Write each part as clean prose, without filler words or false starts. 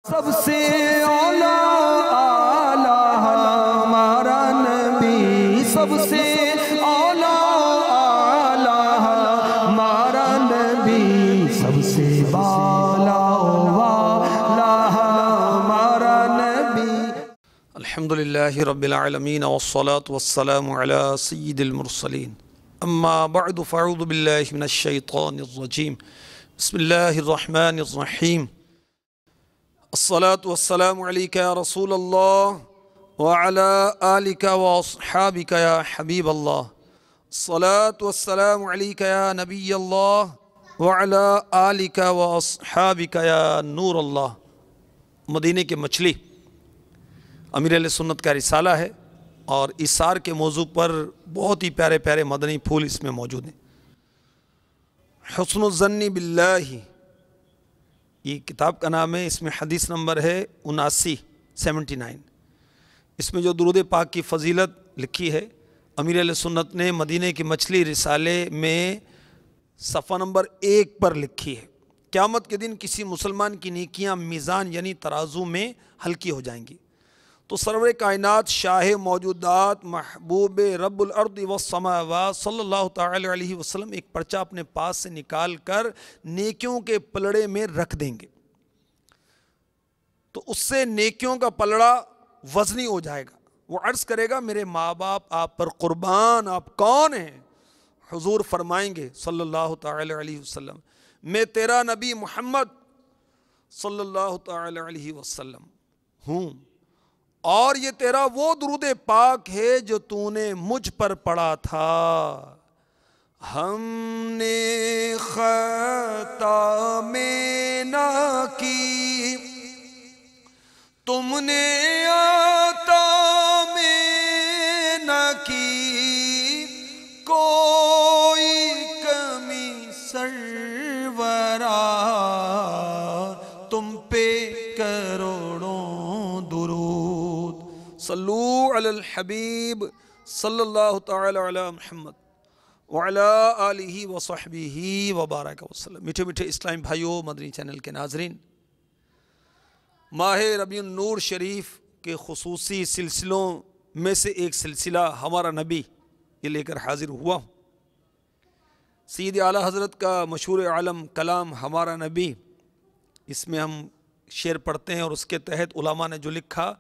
سب سے اعلیٰ اعلیٰ ہمارا نبی، سب سے اعلیٰ اعلیٰ ہمارا نبی، سب سے بالا والا ہمارا نبی۔ الحمدللہ رب العالمین والصلاة والسلام علی سید المرسلین، اما بعد فاعوذ باللہ من الشیطان الرجیم، بسم اللہ الرحمن الرحیم۔ الصلاة والسلام علیک یا رسول اللہ وعلی آلک واصحابک یا حبیب اللہ، الصلاة والسلام علیک یا نبی اللہ وعلی آلک واصحابک یا نور اللہ۔ مدینے کی مچھلی امیر اہل سنت کا رسالہ ہے اور اثار کے موضوع پر بہت ہی پیارے پیارے مدنی پھول اس میں موجود ہیں۔ حسن الظن باللہ یہ کتاب کا نام ہے، اس میں حدیث نمبر ہے 79۔ اس میں جو درود پاک کی فضیلت لکھی ہے امیر اہل سنت نے مدینے کی مچھلی رسالے میں صفحہ نمبر 1 پر لکھی ہے۔ قیامت کے دن کسی مسلمان کی نیکیاں میزان یعنی ترازو میں ہلکی ہو جائیں گی تو سرور کائنات شاہ موجودات محبوب رب الارض والسماوات صلی اللہ تعالی علیہ وسلم ایک پرچہ اپنے پاس سے نکال کر نیکیوں کے پلڑے میں رکھ دیں گے، تو اس سے نیکیوں کا پلڑا وزنی ہو جائے گا۔ وہ عرض کرے گا میرے ماں باپ آپ پر قربان، آپ کون ہیں؟ حضور فرمائیں گے صلی اللہ تعالی علیہ وسلم میں تیرا نبی محمد صلی اللہ تعالی علیہ وسلم ہوں، اور یہ تیرا وہ درود پاک ہے جو تو نے مجھ پر پڑھا تھا۔ ہم نے خطا میں نہ کی، تم نے عطا میں نہ کی، کوئی کمی سرورا تم پہ کروڑوں درود۔ صلو علی الحبیب صلی اللہ تعالی علی محمد وعلی آلہ وصحبہ وبارک وسلم۔ میٹھے میٹھے اسلام بھائیوں، مدنی چینل کے ناظرین، ماہ ربیع النور شریف کے خصوصی سلسلوں میں سے ایک سلسلہ ہمارا نبی یہ لے کر حاضر ہوا ہوں۔ سید اعلیٰ حضرت کا مشہور عالم کلام ہمارا نبی، اس میں ہم شعر پڑھتے ہیں اور اس کے تحت علماء نے جو لکھا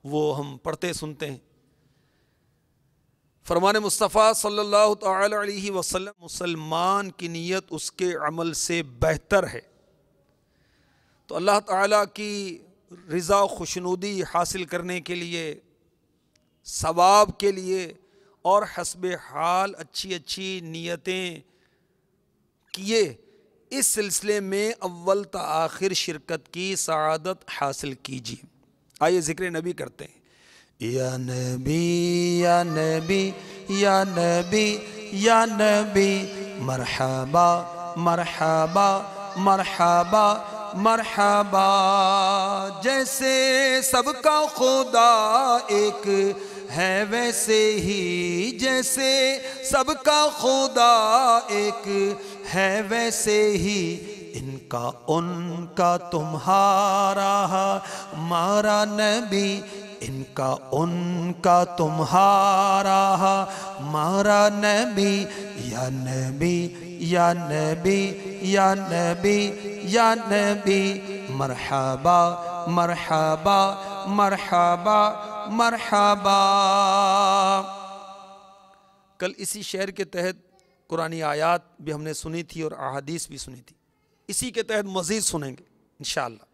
وہ ہم پڑھتے سنتے ہیں۔ فرمان مصطفیٰ صلی اللہ تعالی علیہ وسلم، مسلمان کی نیت اس کے عمل سے بہتر ہے، تو اللہ تعالیٰ کی رضا و خوشنودی حاصل کرنے کے لیے، ثواب کے لیے اور حسب حال اچھی اچھی نیتیں کیے اس سلسلے میں اول تا آخر شرکت کی سعادت حاصل کیجیے۔ آئیے ذکر نبی کرتے ہیں۔ یا نبی یا نبی یا نبی یا نبی، مرحبا مرحبا مرحبا مرحبا، جیسے سب کا خدا ایک ہے ویسے ہی، جیسے سب کا خدا ایک ہے ویسے ہی، ان کا تمہارا ہمارا نبی، ان کا تمہارا ہمارا نبی۔ یا نبی یا نبی یا نبی یا نبی، مرحبا مرحبا مرحبا مرحبا۔ کل اسی شعر کے تحت قرآنی آیات بھی ہم نے سنی تھی اور احادیث بھی سنی تھی، اسی کے تحت مزید سنیں گے انشاءاللہ۔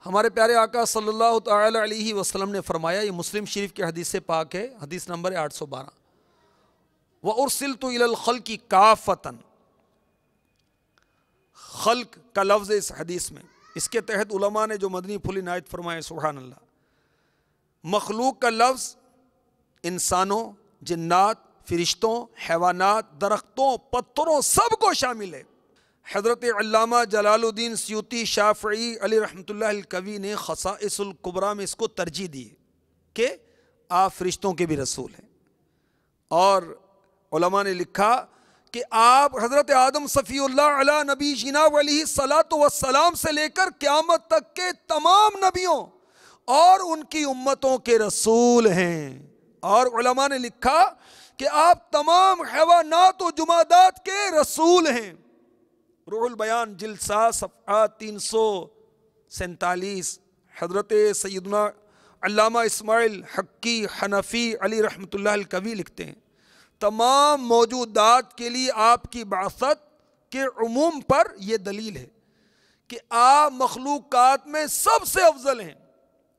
ہمارے پیارے آقا صلی اللہ تعالی علیہ وسلم نے فرمایا، یہ مسلم شریف کے حدیث پاک ہے، حدیث نمبر 812، وَأُرْسِلْتُ إِلَى الْخَلْقِ كَافَّةً۔ خلق کا لفظ اس حدیث میں، اس کے تحت علماء نے جو مدنی پھول عنایت فرمائے، سبحان اللہ۔ مخلوق کا لفظ انسانوں، جنات، فرشتوں، حیوانات، درختوں، پتھروں سب کو شامل ہے۔ حضرت علامہ جلال الدین سیوطی شافعی علی رحمۃ اللہ الکوی نے خصائص الکبریٰ میں اس کو ترجیح دی کہ آپ فرشتوں کے بھی رسول ہیں، اور علماء نے لکھا کہ آپ حضرت آدم صفی اللہ علیہ نبی جینا علیہ الصلاۃ والسلام سے لے کر قیامت تک کے تمام نبیوں اور ان کی امتوں کے رسول ہیں۔ اور علماء نے لکھا کہ آپ تمام حیوانات و جمادات کے رسول ہیں۔ روح البیان جلد 7 صفحہ 347، حضرت سیدنا علامہ اسماعیل حقی حنفی علی رحمۃ اللہ الکوی لکھتے ہیں تمام موجودات کے لیے آپ کی بعثت کے عموم پر یہ دلیل ہے کہ آپ مخلوقات میں سب سے افضل ہیں۔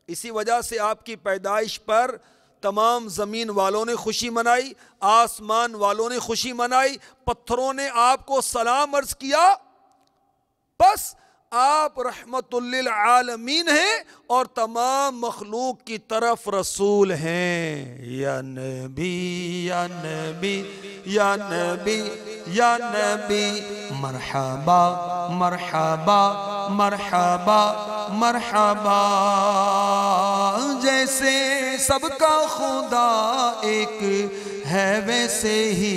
اسی وجہ سے آپ کی پیدائش پر تمام زمین والوں نے خوشی منائی، آسمان والوں نے خوشی منائی، پتھروں نے آپ کو سلام عرض کیا۔ بس آپ رحمت للعالمین ہیں اور تمام مخلوق کی طرف رسول ہیں۔ یا نبی یا نبی یا نبی یا نبی مرحبا مرحبا مرحبا مرحبا، جیسے سب کا خدا ایک ہے ویسے ہی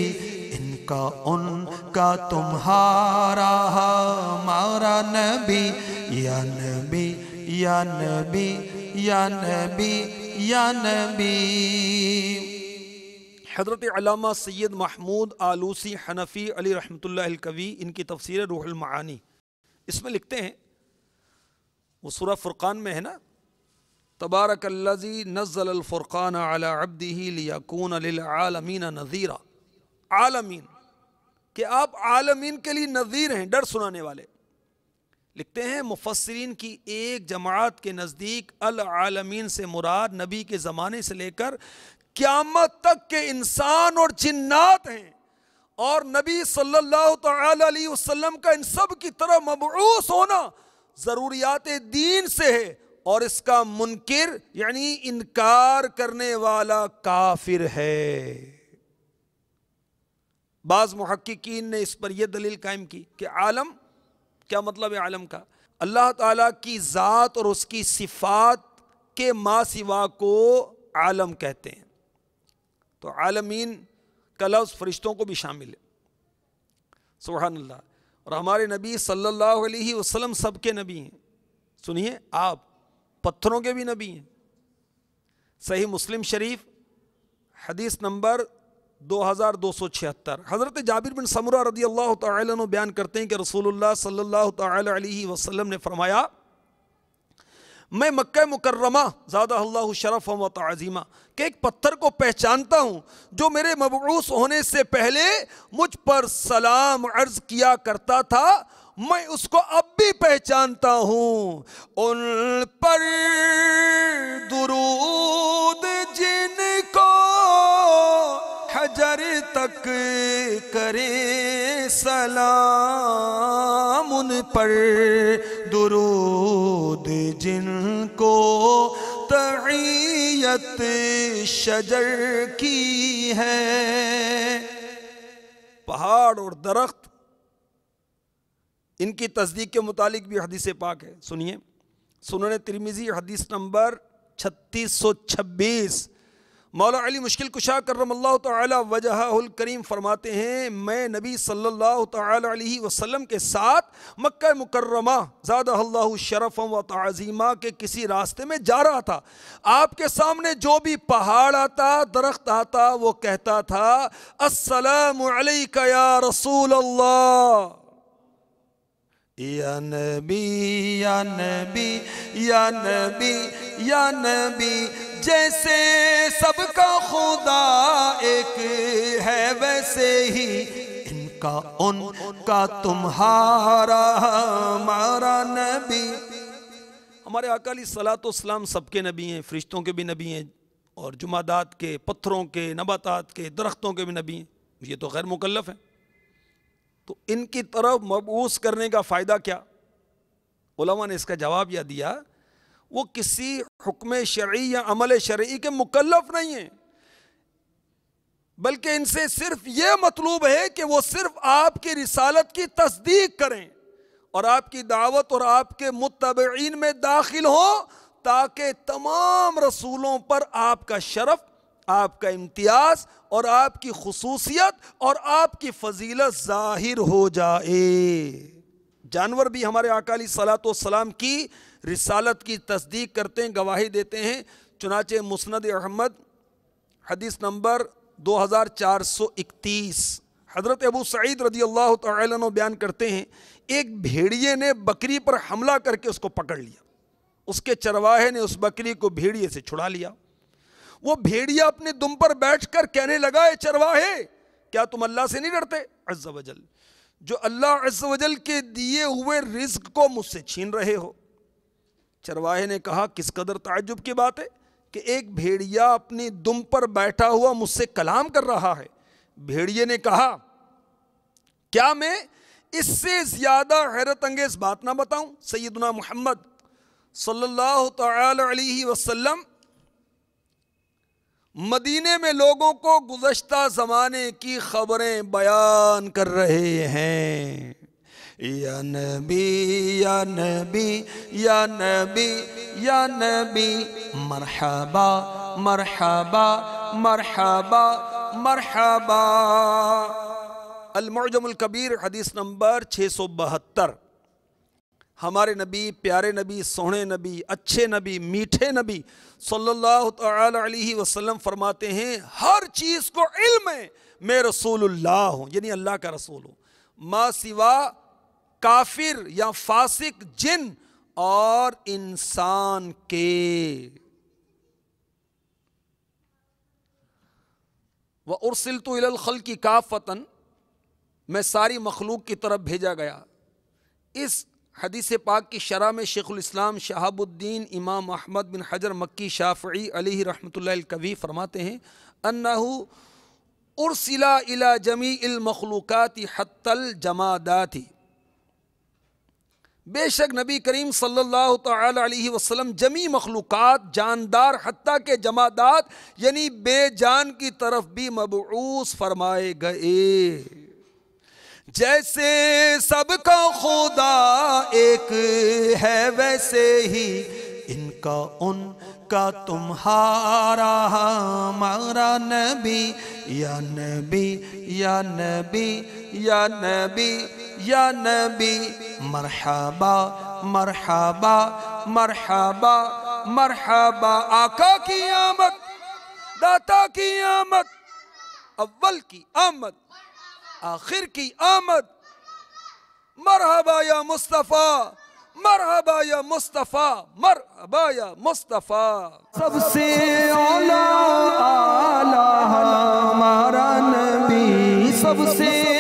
ان کا تمہارا ہمارا نبی، یا نبی یا نبی یا نبی یا نبی۔ حضرت علامہ سید محمود آلوسی حنفی علی رحمۃ اللہ الکوی، ان کی تفسیر روح المعانی، اس میں لکھتے ہیں، وہ سورہ فرقان میں ہے نا، تبارک الذی نزل الفرقان علی عبدہ لیکون للعالمین نذیرا، عالمین کہ آپ عالمین کے لیے نذیر ہیں، ڈر سنانے والے۔ لکھتے ہیں مفسرین کی ایک جماعت کے نزدیک العالمین سے مراد نبی کے زمانے سے لے کر قیامت تک کے انسان اور جنات ہیں، اور نبی صلی اللہ تعالی علیہ وسلم کا ان سب کی طرح مبعوث ہونا ضروریات دین سے ہے، اور اس کا منکر یعنی انکار کرنے والا کافر ہے۔ بعض محققین نے اس پر یہ دلیل قائم کی کہ عالم کیا مطلب ہے؟ عالم کا اللہ تعالیٰ کی ذات اور اس کی صفات کے ما سوا کو عالم کہتے ہیں، تو عالمین کا لفظ فرشتوں کو بھی شامل ہے، سبحان اللہ۔ اور ہمارے نبی صلی اللہ علیہ وسلم سب کے نبی ہیں، سنیے آپ پتھروں کے بھی نبی ہیں۔ صحیح مسلم شریف حدیث نمبر 2276، حضرت جابر بن سمرہ رضی اللہ تعالی عنہ بیان کرتے ہیں کہ رسول اللہ صلی اللہ تعالی علیہ وسلم نے فرمایا، میں مکہ مکرمہ زادہ اللہ شرفا و تعظیما کہ ایک پتھر کو پہچانتا ہوں جو میرے مبعوث ہونے سے پہلے مجھ پر سلام عرض کیا کرتا تھا، میں اس کو اب بھی پہچانتا ہوں، ان پر درود جن کو حجر تک کرے سلام، ان پر درود جن کو تحیت شجر کی ہے۔ پہاڑ اور درخت ان کی تصدیق کے متعلق بھی حدیث پاک ہے، سنیے سنن ترمذی حدیث نمبر 3626، مولا علی مشکل کشا کرم اللہ تعالی وجہہ الکریم فرماتے ہیں، میں نبی صلی اللہ تعالی علیہ وسلم کے ساتھ مکہ مکرمہ زادہ اللہ شرفا و تعظیما کے کسی راستے میں جا رہا تھا، آپ کے سامنے جو بھی پہاڑ آتا درخت آتا وہ کہتا تھا السلام علیک یا رسول اللہ، یا نبی یا نبی یا نبی یا نبی، جیسے سب کا خدا ایک ہے ویسے ہی ان کا تمہارا ہمارا نبی۔ ہمارے آقا علیہ الصلوۃ والسلام سب کے نبی ہیں، فرشتوں کے بھی نبی ہیں، اور جمادات کے، پتھروں کے، نباتات کے، درختوں کے بھی نبی ہیں، یہ تو غیر مکلف ہیں، تو ان کی طرف مبعوث کرنے کا فائدہ کیا؟ علماء نے اس کا جواب یہ دیا، وہ کسی حکم شرعی یا عمل شرعی کے مکلف نہیں ہیں، بلکہ ان سے صرف یہ مطلوب ہے کہ وہ صرف آپ کی رسالت کی تصدیق کریں اور آپ کی دعوت اور آپ کے متبعین میں داخل ہوں، تاکہ تمام رسولوں پر آپ کا شرف آپ کا امتیاز اور آپ کی خصوصیت اور آپ کی فضیلت ظاہر ہو جائے۔ جانور بھی ہمارے آقا علیہ الصلوۃ والسلام کی رسالت کی تصدیق کرتے ہیں، گواہی دیتے ہیں۔ چنانچہ مسند احمد حدیث نمبر 2431، حضرت ابو سعید رضی اللہ تعالی عنہ بیان کرتے ہیں، ایک بھیڑیے نے بکری پر حملہ کر کے اس کو پکڑ لیا۔ اس کے چرواہے نے اس بکری کو بھیڑیے سے چھڑا لیا۔ وہ بھیڑیا اپنے دم پر بیٹھ کر کہنے لگا، اے چرواہے، کیا تم اللہ سے نہیں ڈرتے عز و جل، جو اللہ عز و جل کے دیے ہوئے رزق کو مجھ سے چھین رہے ہو؟ چرواہے نے کہا، کس قدر تعجب کی بات ہے کہ ایک بھیڑیا اپنی دم پر بیٹھا ہوا مجھ سے کلام کر رہا ہے۔ بھیڑیے نے کہا، کیا میں اس سے زیادہ حیرت انگیز بات نہ بتاؤں؟ سیدنا محمد صلی اللہ تعالی علیہ وسلم مدینے میں لوگوں کو گزشتہ زمانے کی خبریں بیان کر رہے ہیں۔ یا نبی یا نبی یا نبی یا نبی، مرحبا مرحبا مرحبا مرحبا۔ المعجم الکبیر حدیث نمبر 672۔ ہمارے نبی، پیارے نبی، سوہنے نبی، اچھے نبی، میٹھے نبی صلی اللہ تعالی علیہ وسلم فرماتے ہیں، ہر چیز کو علم ہے میں رسول اللہ ہوں، یعنی اللہ کا رسول ہوں، ما سوا کافر یا فاسق جن اور انسان کے۔ وَأُرْسِلْتُ إِلَى الْخَلْقِ كَافَّةً، میں ساری مخلوق کی طرف بھیجا گیا۔ اس حدیث پاک کی شرح میں شیخ الاسلام شہاب الدین امام احمد بن حجر مکی شافعی علیہ رحمۃ اللہ الکوی فرماتے ہیں، انہو ارسل الی جمیع المخلوقات حتی الجمادات، بے شک نبی کریم صلی اللہ تعالی علیہ وسلم جمیع مخلوقات، جاندار حتیٰ کہ جمادات یعنی بے جان کی طرف بھی مبعوث فرمائے گئے۔ جیسے سب کا خدا ایک ہے ویسے ہی ان کا تمہارا ہمارا نبی، یا نبی یا نبی یا نبی یا نبی، مرحبا مرحبا مرحبا مرحبا۔ آقا کی آمد، داتا کی آمد، اول کی آمد، آخر کی آمد، مرحبا یا مصطفیٰ، مرحبا یا مصطفیٰ، مرحبا یا مصطفیٰ۔ سب سے اعلیٰ ہمارا نبی، سب سے